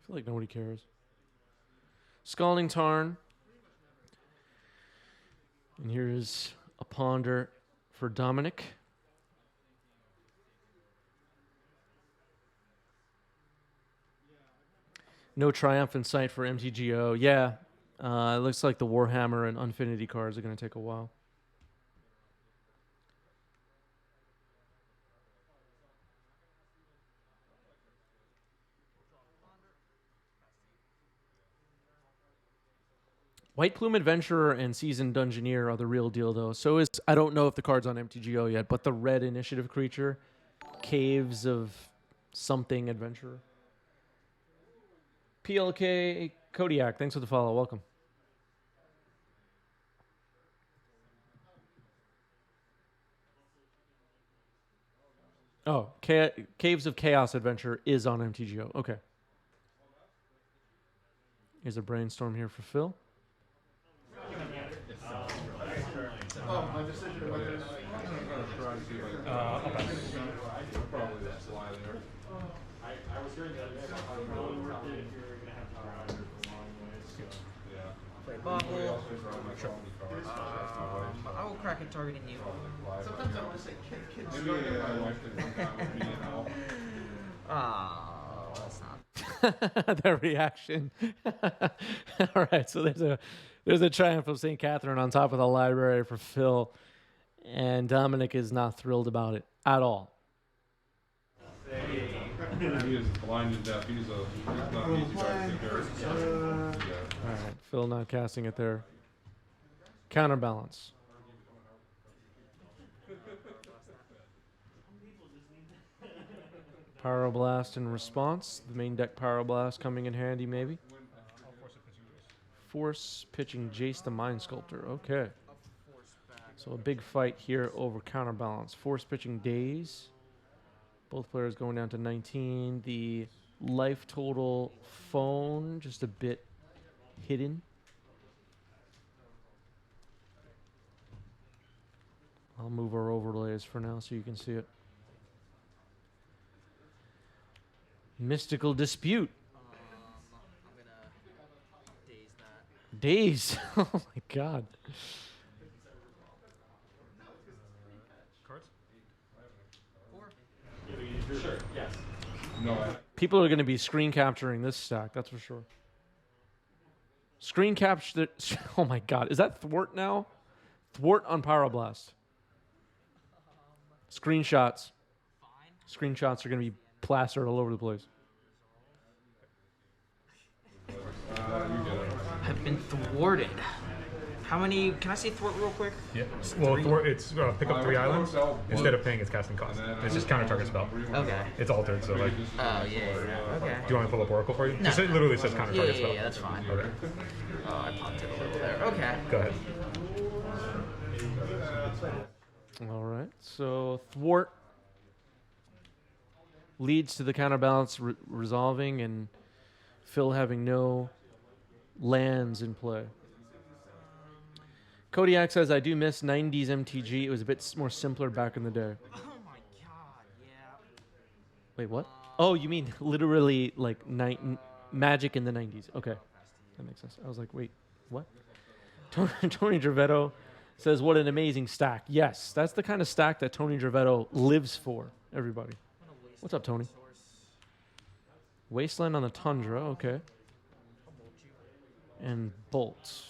feel like nobody cares. Scalding Tarn. And here's a ponder for Dominic. No triumphant sight for MTGO. Yeah, it looks like the Warhammer and Unfinity cards are going to take a while. White Plume Adventurer and Seasoned Dungeoneer are the real deal, though. So is, I don't know if the card's on MTGO yet, but the red initiative creature, Caves of something Adventurer. PLK Kodiak, thanks for the follow. Welcome. Oh, Caves of Chaos Adventure is on MTGO. Okay. Here's a brainstorm here for Phil. Oh, my decision. Probably that's why there. I was hearing that it's probably worth it if you're going to have to drive for a long ways. Yeah. Play bubble. I will crack it targeting you. Sometimes I want to say kids. Maybe my wife could come out with me and all. Oh, that's not. Their reaction. All right, so there's a triumph of St. Catherine on top of the library for Phil, and Dominic is not thrilled about it at all. He is blind and deaf. He's not an easy guy to take care of. All right, Phil not casting it there. Counterbalance. Pyroblast in response. The main deck Pyroblast coming in handy, maybe. Force pitching Jace the Mind Sculptor. Okay. So a big fight here over counterbalance. Force pitching Daze. Both players going down to 19. The life total phone just a bit hidden. I'll move our overlays for now so you can see it. Mystical Dispute. I'm gonna daze that. Daze. Oh my god. Cards? 4. Sure, yes. No, People are going to be screen capturing this stack, that's for sure. Screen capture. Oh my god. Is that Thwart now? Thwart on Pyroblast. Screenshots. Fine. Screenshots are going to be plastered all over the place. you get it. I've been thwarted. How many? Can I say thwart real quick? Yeah. Well, Three. Thor, it's pick up 3 islands instead of paying its casting cost. It's just counter target spell. Okay. It's altered, so like. Oh yeah. Okay. Do you want me to pull up Oracle for you? No. Just, it literally says counter Yeah, target yeah, spell. yeah, that's fine. Okay. Oh, I popped it a little there. Okay. Go ahead. All right. So Thwart leads to the counterbalance resolving and Phil having no lands in play. Kodiak says, I do miss 90s MTG. It was a bit more simpler back in the day. Oh my god. Yeah. Wait, what? Oh, you mean literally like Magic in the 90s. Okay. That makes sense. I was like, wait, what? Tony Gervetto says, what an amazing stack. Yes, that's the kind of stack that Tony Gervetto lives for, everybody. What's up, Tony? Wasteland on the Tundra, okay. And Bolt.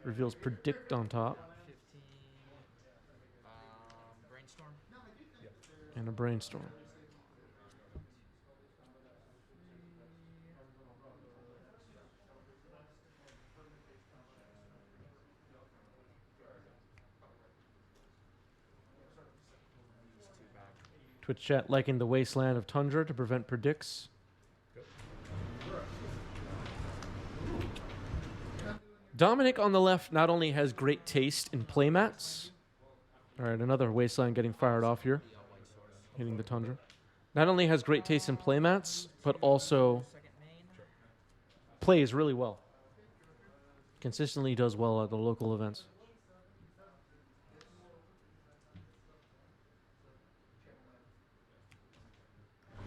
Reveals Predict on top. 15. Brainstorm. And a Brainstorm. Twitch chat liking the Wasteland of Tundra to prevent Predicts. Dominic on the left not only has great taste in playmats. All right, another Wasteland getting fired off here. Hitting the Tundra. Not only has great taste in playmats, but also plays really well. Consistently does well at the local events.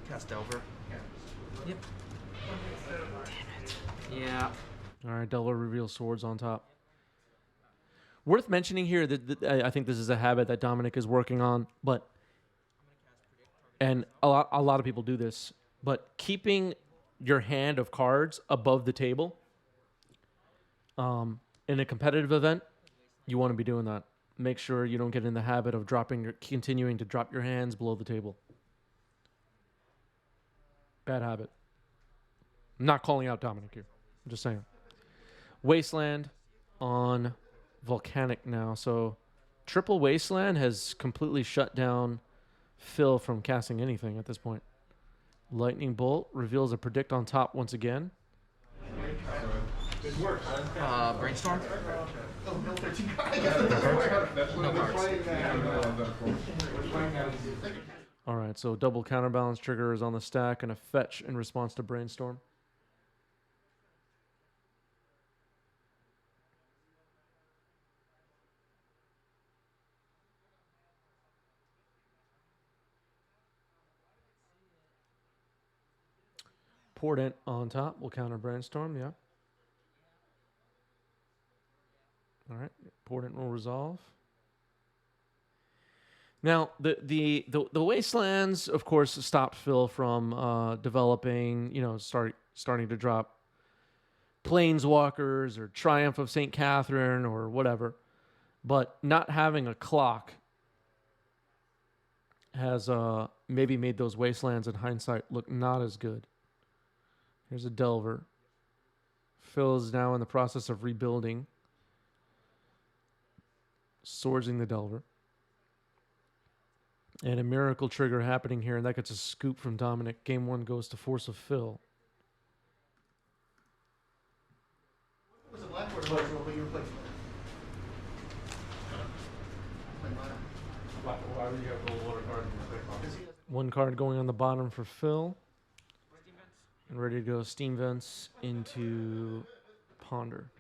Cast over. Yep. Yeah. All right, Delver reveals swords on top. Worth mentioning here that I think this is a habit that Dominic is working on, and a lot of people do this, but keeping your hand of cards above the table. In a competitive event, you want to be doing that. Make sure you don't get in the habit of continuing to drop your hands below the table. Bad habit. I'm not calling out Dominic here. I'm just saying. Wasteland on Volcanic now. So triple Wasteland has completely shut down Phil from casting anything at this point. Lightning Bolt reveals a predict on top once again. Brainstorm. All right, so double counterbalance trigger is on the stack and a fetch in response to Brainstorm. Portent on top will counter Brainstorm, yeah. All right, Portent will resolve. Now, the Wastelands, of course, stopped Phil from developing, starting to drop Planeswalkers or Triumph of St. Catherine or whatever. But not having a clock has maybe made those Wastelands in hindsight look not as good. Here's a Delver. Phil is now in the process of rebuilding. Swordsing the Delver. And a miracle trigger happening here, and that gets a scoop from Dominic. Game 1 goes to Force of Phil. What was the Blackboard version of what you were playing? Why would you have gold water card in your pick box? One card going on the bottom for Phil. And ready to go Steam Vents into Ponder.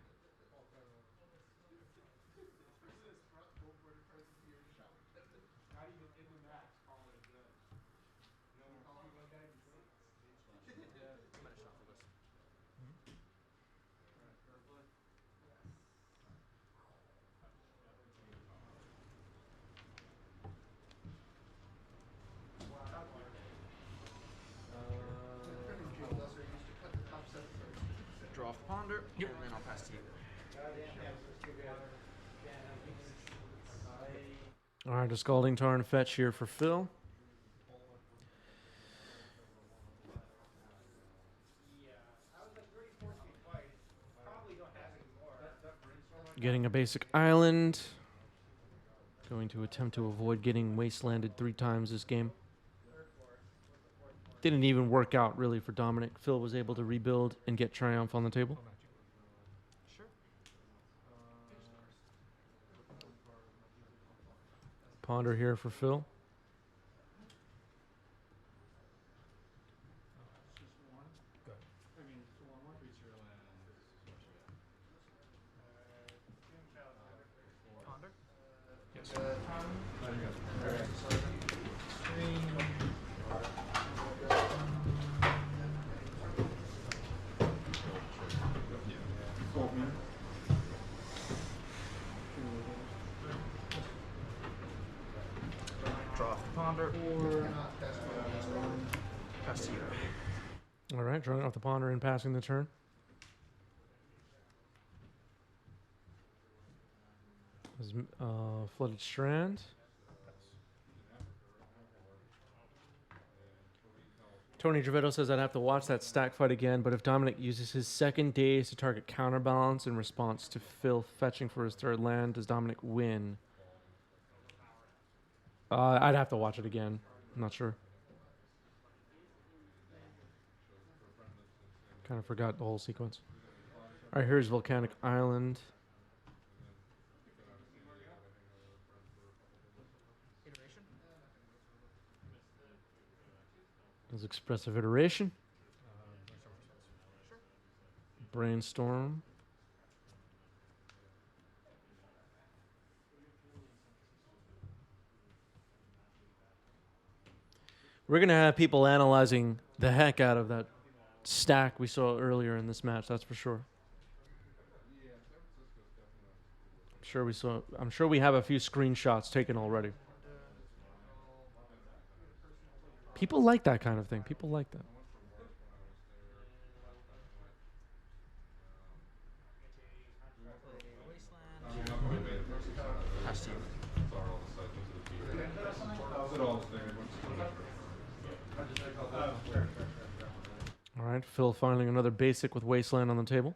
Draw off the ponder. Yep. And then I'll pass to you. All right, a Scalding Tarn fetch here for Phil. Getting a basic island. Going to attempt to avoid getting wastelanded 3 times this game. Didn't even work out really for Dominic. Phil was able to rebuild and get Triumph on the table. Sure. Ponder here for Phil. Ponder. Draw off the ponder. Pass to you. All right, drawing off the Ponder and passing the turn. Flooded Strand. Tony Dravetto says I'd have to watch that stack fight again, but if Dominic uses his second daze to target counterbalance in response to Phil fetching for his 3rd land, does Dominic win? I'd have to watch it again. I'm not sure. Kind of forgot the whole sequence. All right, here's Volcanic Island. There's Expressive Iteration. Brainstorm. We're going to have people analyzing the heck out of that stack we saw earlier in this match. That's for sure. I'm sure we have a few screenshots taken already. People like that kind of thing. People like that. Pass to you. All right, Phil finding another basic with Wasteland on the table.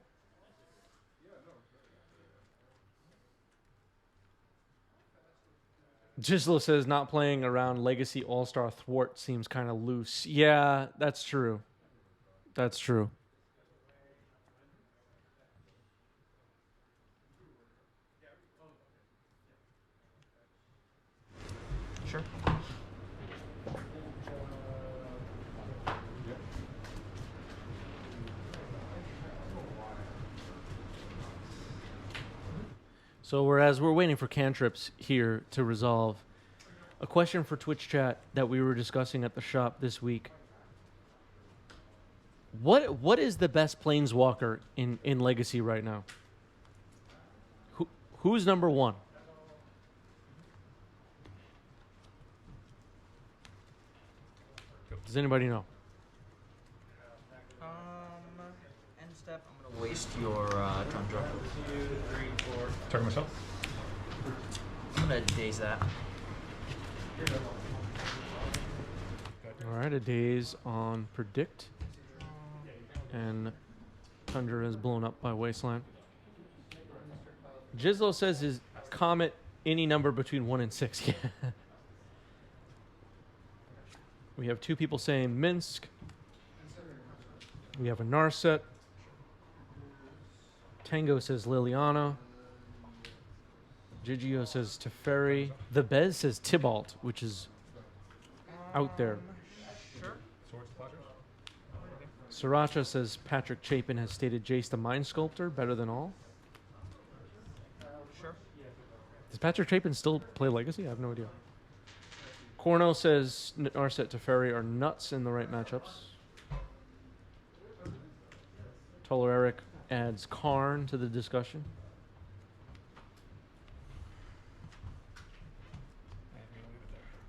Gislo says not playing around Legacy All-Star Thwart seems kind of loose. Yeah, that's true. That's true. Sure. So whereas we're waiting for cantrips here to resolve, a question for Twitch chat that we were discussing at the shop this week. What is the best planeswalker in Legacy right now? Who's number one? Does anybody know? End step. I'm gonna waste your Tundra. Talking myself. I'm gonna daze that. All right, a daze on Predict. And Tundra is blown up by Wasteland. Gislo says his Comet any number between 1 and 6. Yeah. We have two people saying Minsk. We have a Narset. Tango says Liliana. Gigio says Teferi. The Bez says Tybalt, which is out there. Sure. Swords, platters. Sriracha says Patrick Chapin has stated Jace the Mind Sculptor better than all. Sure. Does Patrick Chapin still play Legacy? I have no idea. Corno says Narset Teferi are nuts in the right matchups. Toller Eric adds Karn to the discussion.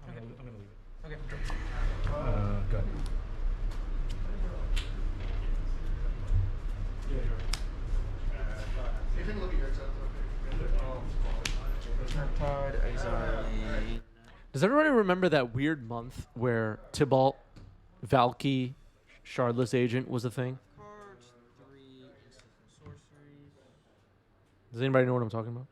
I'm gonna leave it. Okay. Go ahead. You can look at your Excel. Tide, Exile. Does everybody remember that weird month where Tybalt, Valky, Shardless Agent was a thing? Cards, 3 instant sorceries. Does anybody know what I'm talking about?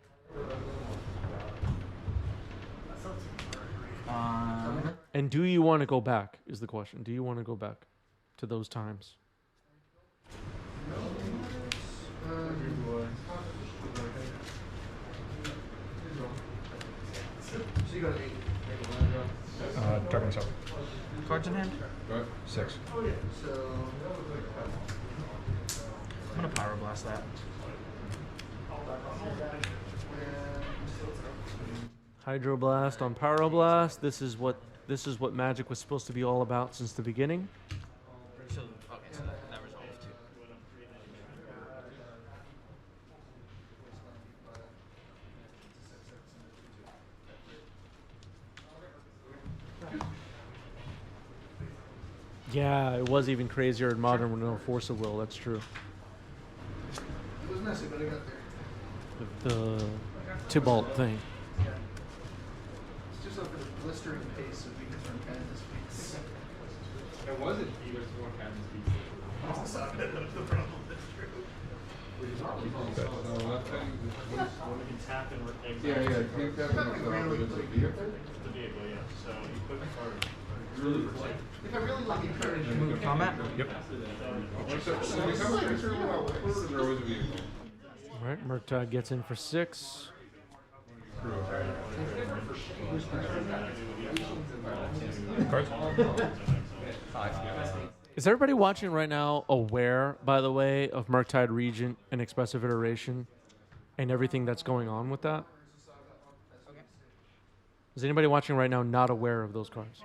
And do you want to go back, is the question. Do you want to go back to those times? So you got 8. Talking myself. Cards in hand. Right. 6. So I'm gonna pyroblast that. Hydroblast on Pyroblast. This is what Magic was supposed to be all about since the beginning. So okay, so that resolved too. Yeah, it was even crazier in Modern with no Force of Will. That's true. it was messy, but I got there. The Tybalt thing. It's just up at a blistering pace of weakness from Kansas Peaks. It wasn't either one Kansas pizza. That's not the problem. That's true. So that thing was. When you tap and exile. Yeah, you tap it yourself, but it's a vehicle. It's a vehicle, yeah. So you put the card. If I really like encourage Move combat. Yep. So we have a picture of how it was, there was a vehicle. All right, Murktide gets in for 6. Cards. Is everybody watching right now aware, by the way, of Murktide Regent and Expressive Iteration and everything that's going on with that? Is anybody watching right now not aware of those cards?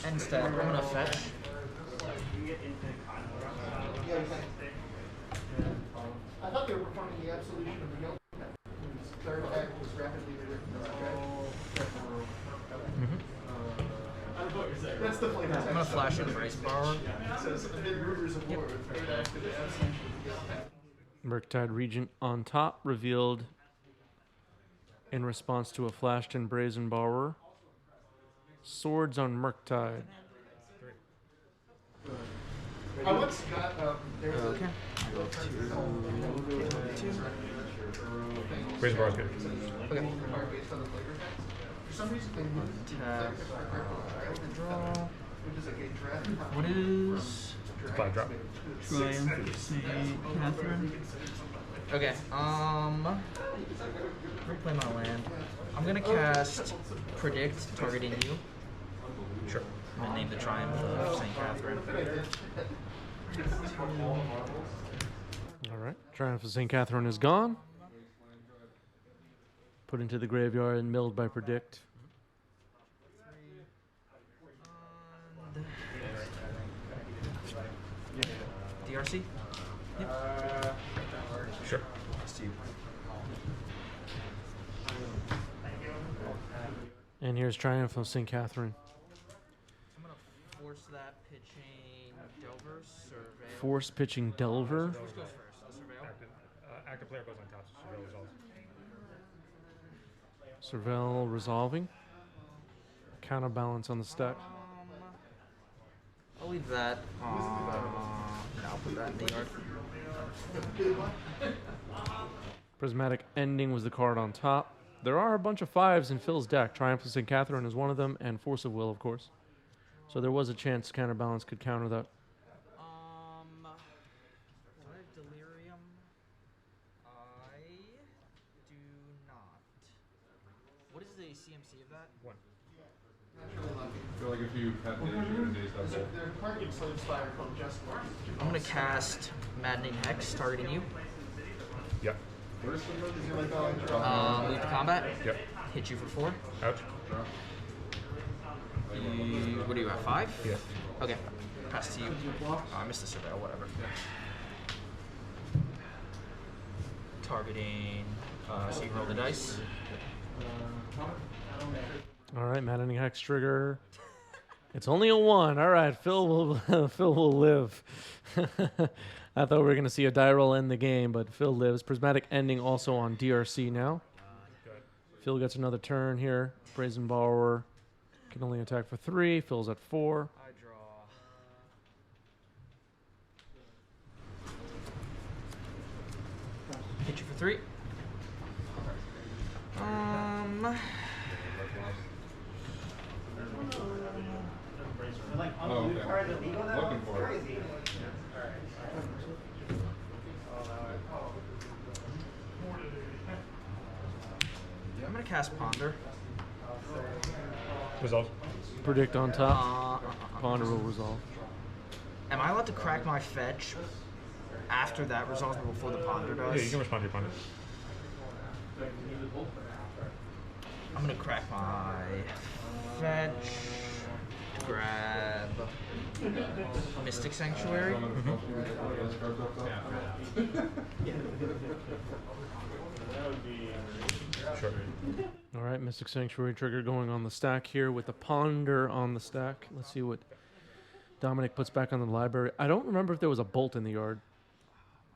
End step. I'm gonna fetch. I thought they were performing the absolution of the yoke, whose third attack was rapidly rewritten as a That's the flavor. I'm gonna flash in Brace Borrower. It says, amid rumors of war, with third act of the absolution of the yoke. Murktide Regent on top, revealed in response to a flashed in Brazen Borrower. Swords on Murktide. I once got, there was Okay. Raise bar is good. based on the flavor text. For some reason, they moved to Tap. Draw. which is like a draft. What is It's a 5 drop. Triumph of St. Catherine? Okay, replay my land. I'm gonna cast Predict, targeting you. Sure. I'm gonna name the Triumph of St. Catherine. All right. Triumph of St. Catherine is gone. Put into the graveyard and milled by Predict. DRC? Yep. Sure. See you. And here's Triumph of St. Catherine. I'm gonna force that pitching Delver, Surveil. Force pitching Delver. Which goes first? The Surveil? Active player goes on top, so Surveil resolves. Surveil resolving. Counterbalance on the stack. I'll leave that. And I'll put that in the yard. Prismatic Ending was the card on top. There are a bunch of 5s in Phil's deck. Triumph of St. Catherine is one of them, and Force of Will, of course. So there was a chance Counterbalance could counter that. Do I have Delirium? I do not. What is the CMC of that? 1. I feel like if you had days, you're gonna days that whole. They're targeting Slave's Fire called Just Mark. I'm gonna cast Maddening Hex, targeting you. Yep. Is it like, oh, Move to combat. Yep. Hit you for 4. Ouch. What do you have? 5? Yes. Okay. Pass to you. Oh, I missed the Surveil, whatever. Targeting. So you roll the dice. All right, Maddening Hex trigger. It's only a 1. All right, Phil will Phil will live. I thought we were going to see a die roll end the game, but Phil lives. Prismatic Ending also on DRC now. Phil gets another turn here. Brazen Borrower can only attack for 3. Phil's at 4. I draw. Hit you for 3. Oh, okay. Looking for it. I'm gonna cast Ponder. Resolves. Predict on top. Ponder will resolve. Am I allowed to crack my fetch after that resolves, but before the Ponder does? Yeah, you can respond to your opponent. I'm gonna crack my fetch. Grab Mystic Sanctuary. Sure. All right, Mystic Sanctuary trigger going on the stack here with the Ponder on the stack. Let's see what Dominic puts back on the library. I don't remember if there was a bolt in the yard.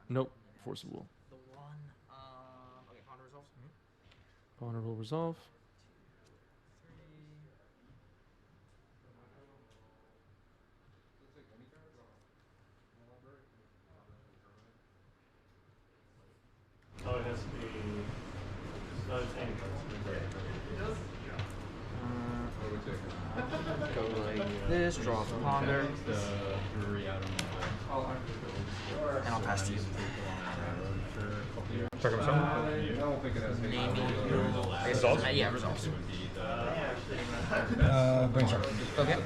Nope. Force of Will. The one. Okay, Ponder resolves. Ponder will resolve. Oh, it has to be. No, it's any Go like this, draw the Ponder, and I'll pass to you. Check him some. I don't think it has any. Naming. Resolves? Yeah, resolves. Brainstorm. Okay.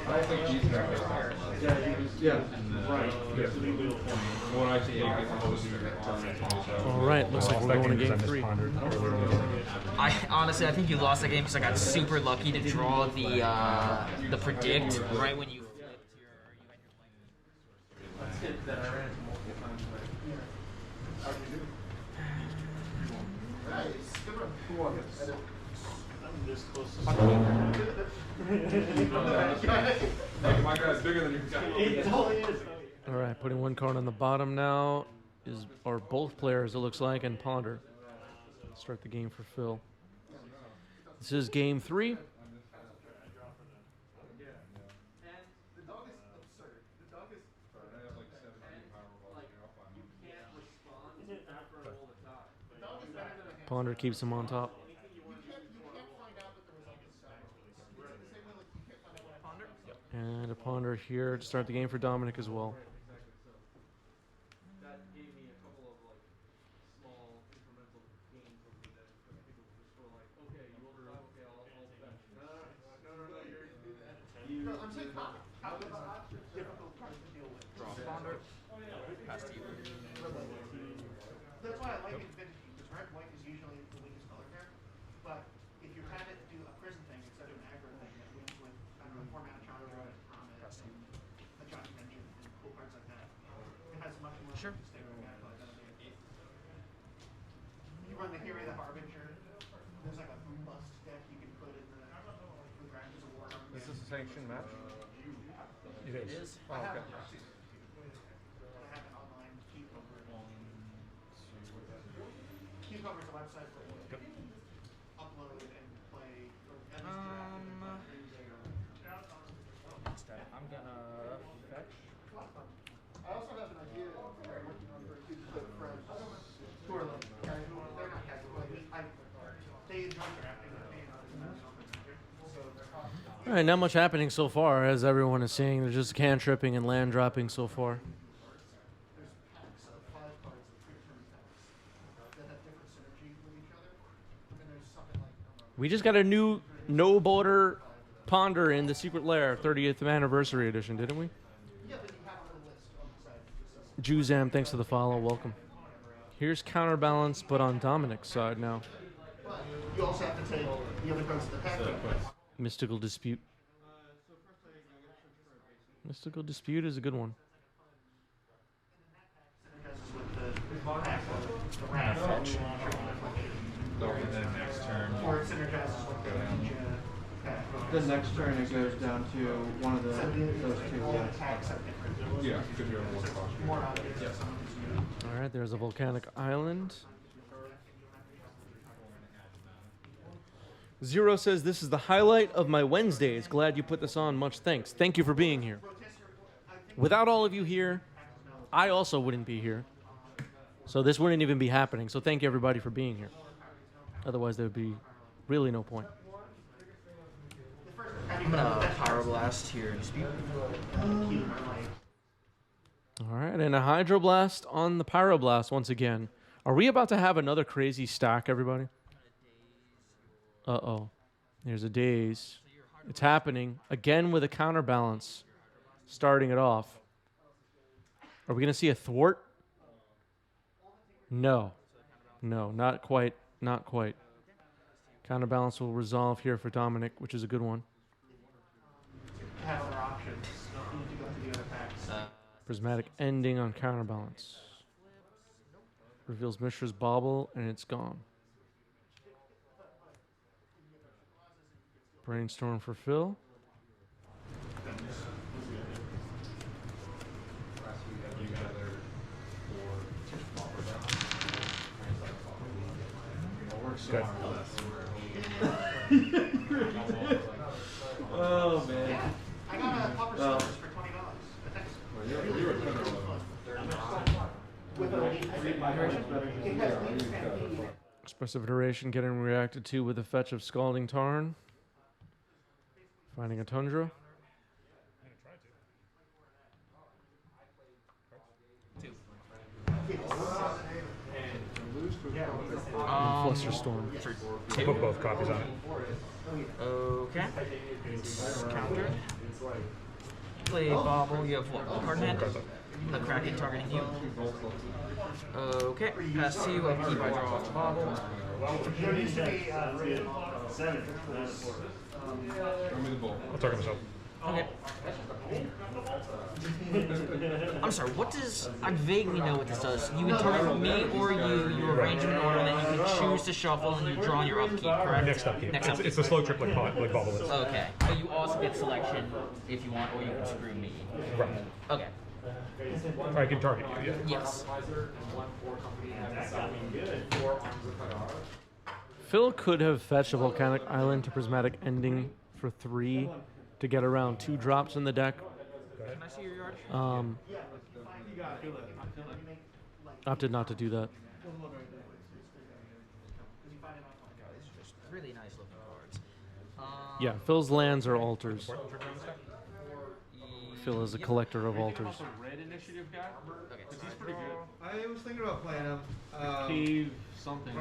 I don't think he's that good. Yeah, right. Yeah. When I see it, it's supposed to All right, looks like we're going to game 3. I think you lost that game because I got super lucky to draw the Predict right when you flipped your. tip that I ran into multiple times today. How'd you do? Nice. Good run. Who won this? I'm this close to My guy's bigger than your guy. It totally is. All right, putting one card on the bottom now are both players, it looks like, and Ponder. Start the game for Phil. This is game 3. The dog is absurd. The dog is. The dog is better than a hamster. Ponder keeps him on top. You can't find out that the result is sour. It's the same way like you can't find out what Ponder. And a Ponder here to start the game for Dominic as well. That gave me a couple of like small incremental gains over the day. But people just were like, okay, you ordered, okay, I'll bench. No, you're gonna do that. No, I'm saying how is difficult card to deal with. Ponder. Pass to you. That's why I like it vintage because red white is usually the weakest color pair. But if you had it do a prison thing instead of an aggro thing that wins with I don't know 4-mana Chandra and Promise and a Johnny Vengeance and cool cards like that, it has much more Sure. distinct gameplay than you run the Hero the Harbinger. There's like a boom bust deck you can put in the Grandma's of War. Is this a sanctioned match? It is. Oh, I have okay. I have an online Cucumber. Cucumber is a website where you can upload and play. Or at least Instead, I'm gonna fetch. I also have an idea that I'm working on for Cucumber friends who are like casual. They're not casual. Like they enjoy drafting. All right, not much happening so far, as everyone is seeing. There's just cantripping and land dropping so far. There's packs of 5 cards of quick turn packs that have different synergy with each other. And there's something like We just got a new no border Ponder in the Secret Lair 30th anniversary edition, didn't we? yeah, but you have a little list on the side. Juzam, thanks for the follow. Welcome. Here's Counterbalance, but on Dominic's side now. But you also have to take the other cards of the pack. Mystical Dispute. Mystical Dispute is a good one. Synergizes with the pack of the rat fetch. And then next turn. Or it synergizes with the ninja pack. The next turn it goes down to one of So those two. all the packs have different. Yeah, because you have one cost. More obvious than some of these. All right, there's a volcanic island. Zero says, this is the highlight of my Wednesdays. Glad you put this on. Much thanks. Thank you for being here. Without all of you here, I also wouldn't be here. So this wouldn't even be happening. So thank you, everybody, for being here. Otherwise, there would be really no point. I'm gonna Pyroblast here and dispute. All right, and a Hydroblast on the Pyroblast once again. Are we about to have another crazy stack, everybody? Uh-oh. There's a Daze. It's happening. Again with a Counterbalance. Starting it off. Are we going to see a Thwart? No. No, not quite. Not quite. Counterbalance will resolve here for Dominic, which is a good one. Have other options. You need to go to the other packs. Prismatic Ending on Counterbalance. Reveals Mishra's Bauble, and it's gone. Brainstorm for Phil. Good. Oh man. I got a Popper Silvers for $20. With a it has wingspan. Expressive Iteration getting reacted to with a fetch of Scalding Tarn. Finding a Tundra. Flusterstorm. For I 2. put both copies on it. Okay. It's countered. Play Bobble. You have what? One card in hand? The Kraken targeting you. Okay. Pass to you. I keep I draw off the Bobble. There used to be 7. Show me the ball. I'll target myself. Okay. I'm sorry, what does... I vaguely know what this does. You can target me or you arrange them in order, and then you can choose to shuffle, and you draw on your upkeep, correct? Next upkeep. Next upkeep. It's a slow trip like Bobble is. Okay. But you also get selection if you want, or you can screw me. Right. Okay. I can target you, yeah. Yes. Phil could have fetched a Volcanic Island to Prismatic Ending for 3 to get around 2 drops in the deck. Can I see your yard? Opted not to do that. Really nice looking cards. Yeah, Phil's lands are altars. Phil is a collector of altars. Red initiative guy? Okay. He's pretty good. I was thinking about playing him. Cave something.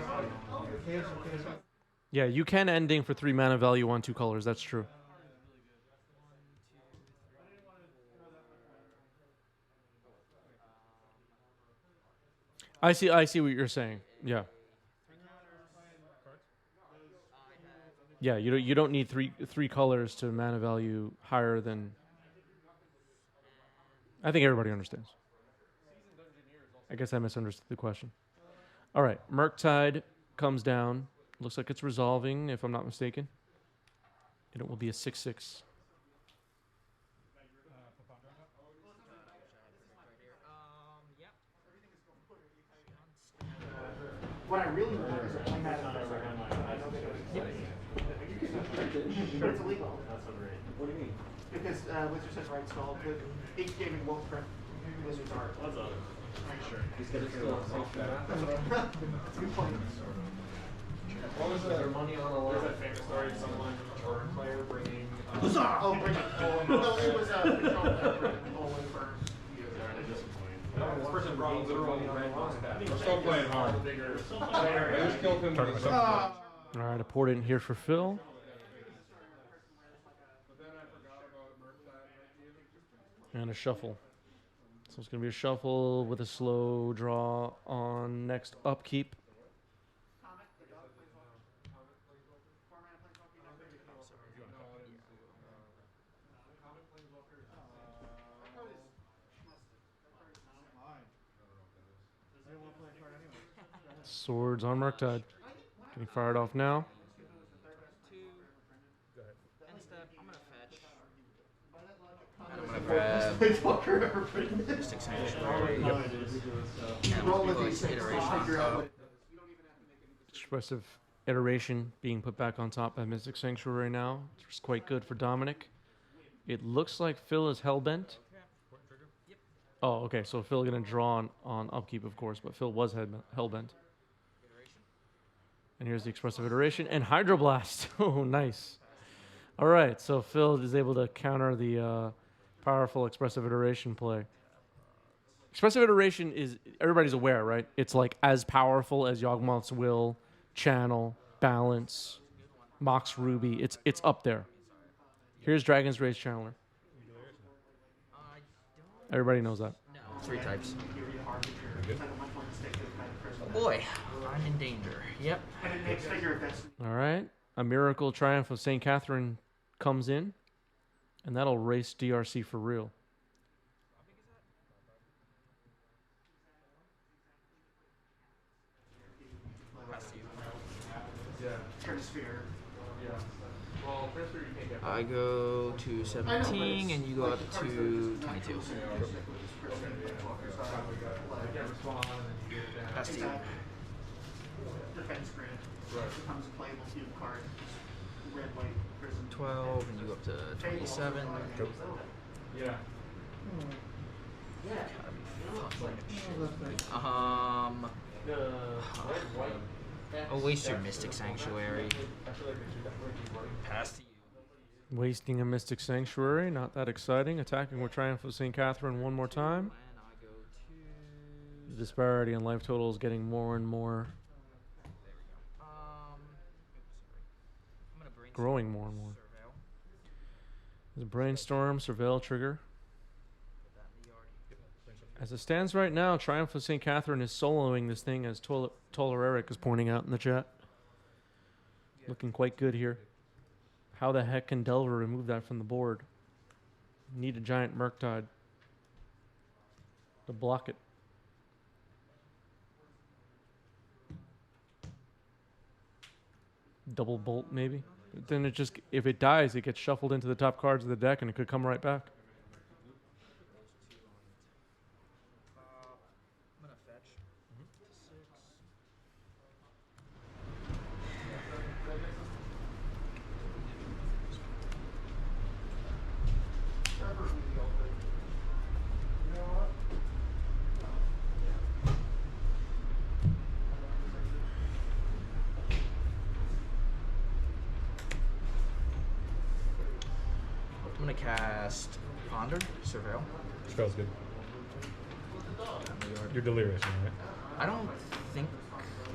Yeah, you can ending for 3 mana value on 2 colors. That's true. I see what you're saying. Yeah. Yeah, you don't need three colors to mana value higher than. I think everybody understands. I guess I misunderstood the question. All right, Murktide comes down. Looks like it's resolving, if I'm not mistaken. And it will be a 6/6. What I really want is a play mat of but it's illegal. What do you mean? Because Wizards has rights to all the each gaming won't print Wizards art. What's up? Sure. He's gonna still That's a good point. What was there money on the line? There's that famous story of someone, a player bringing. Oh, bring it. No, it was control that bring Olin for. This person brought literally red ones. We're still playing hard. I just killed him with his All right, a port in here for Phil. And a shuffle. So it's going to be a shuffle with a slow draw on next upkeep. Swords on Murktide. Getting fired off now. Mystic Sanctuary. Expressive Iteration being put back on top by Mystic Sanctuary now. It's quite good for Dominic. It looks like Phil is hellbent. Oh, okay. So Phil going to draw on upkeep, of course, but Phil was hellbent. And here's the Expressive Iteration and Hydroblast. Oh, nice. All right, so Phil is able to counter the powerful Expressive Iteration play. Expressive Iteration is, everybody's aware, right? It's like as powerful as Yawgmoth's Will, Channel, Balance, Mox Ruby. It's up there. Here's Dragon's Rage Channeler. Everybody knows that. No. 3 types. Oh boy, I'm in danger. Yep. All right. A Miracle Triumph of St. Katherine comes in, and that'll race DRC for real. I go to 17, and you go up to 22. Pass to you. Defense grid. Becomes a playable field card. Red, white, prison. 12, and you go up to 27. Yeah. I'll waste your Mystic Sanctuary. Pass to you. Wasting a Mystic Sanctuary, not that exciting. Attacking with Triumph of St. Katherine one more time. And I go to... The disparity in life total is getting more and more, I'm gonna growing more and more. There's a Brainstorm, Surveil trigger. As it stands right now, Triumph of St. Katherine is soloing this thing, as Toller Eric is pointing out in the chat. Looking quite good here. How the heck can Delver remove that from the board? Need a giant Murktide. to block it. Double bolt, maybe. But then it just, if it dies, it gets shuffled into the top cards of the deck, and it could come right back. I'm gonna fetch. To 6. I'm gonna cast Ponder, Surveil. Spell's good. You're delirious, right? I don't think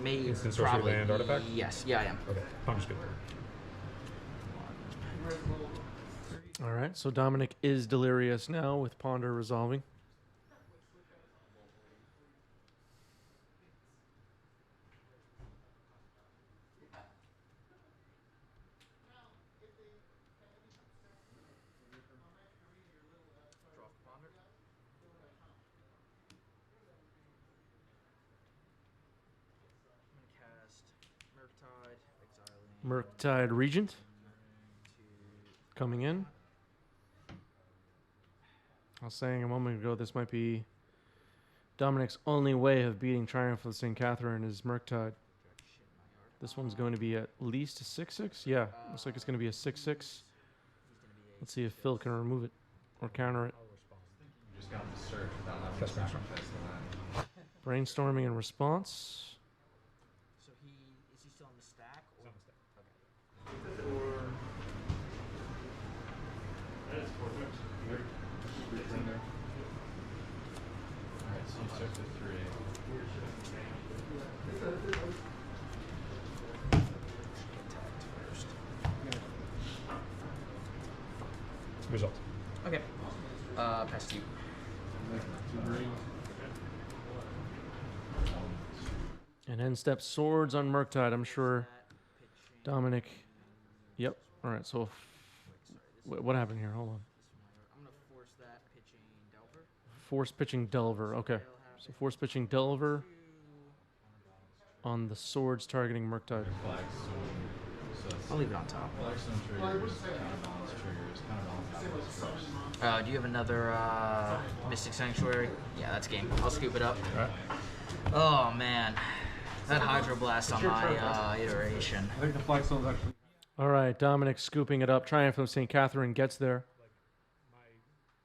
maybe Instant sorcery probably land artifact? Yes, yeah I am. Okay, Ponder's good. All right, so Dominic is delirious now with Ponder resolving. Draw Ponder. I'm gonna cast Murktide, exiling Murktide Regent to coming in. I was saying a moment ago this might be Dominic's only way of beating Triumph of St. Catherine is Murktide. This one's going to be at least a 6/6. Yeah, looks like it's going to be a 6/6. Let's see if Phil can remove it or counter it. Just got to search without having That's to right. sacrifice the land. Brainstorming in response. So is he still on the stack? It's Or? on the stack. That is 4 bucks. Return there. Alright, so you took the 3. Attacked first. Result. Okay. Pass to you. Two green. And end step swords on Murktide. I'm sure Dominic. Yep. All right. So what happened here? Hold on. I'm gonna force that pitching Delver. Force pitching Delver. Okay. So force pitching Delver on the swords targeting Murktide. Flagstone. So it's I'll leave it on top. Flagstone triggers, counterbalance triggers, counterbalance triggers. Do you have another Mystic Sanctuary? Yeah, that's game. I'll scoop it up. Alright. Oh man, that Hydroblast on my iteration. I think the flagstone's actually. All right. Dominic scooping it up. Triumph of St. Catherine gets there.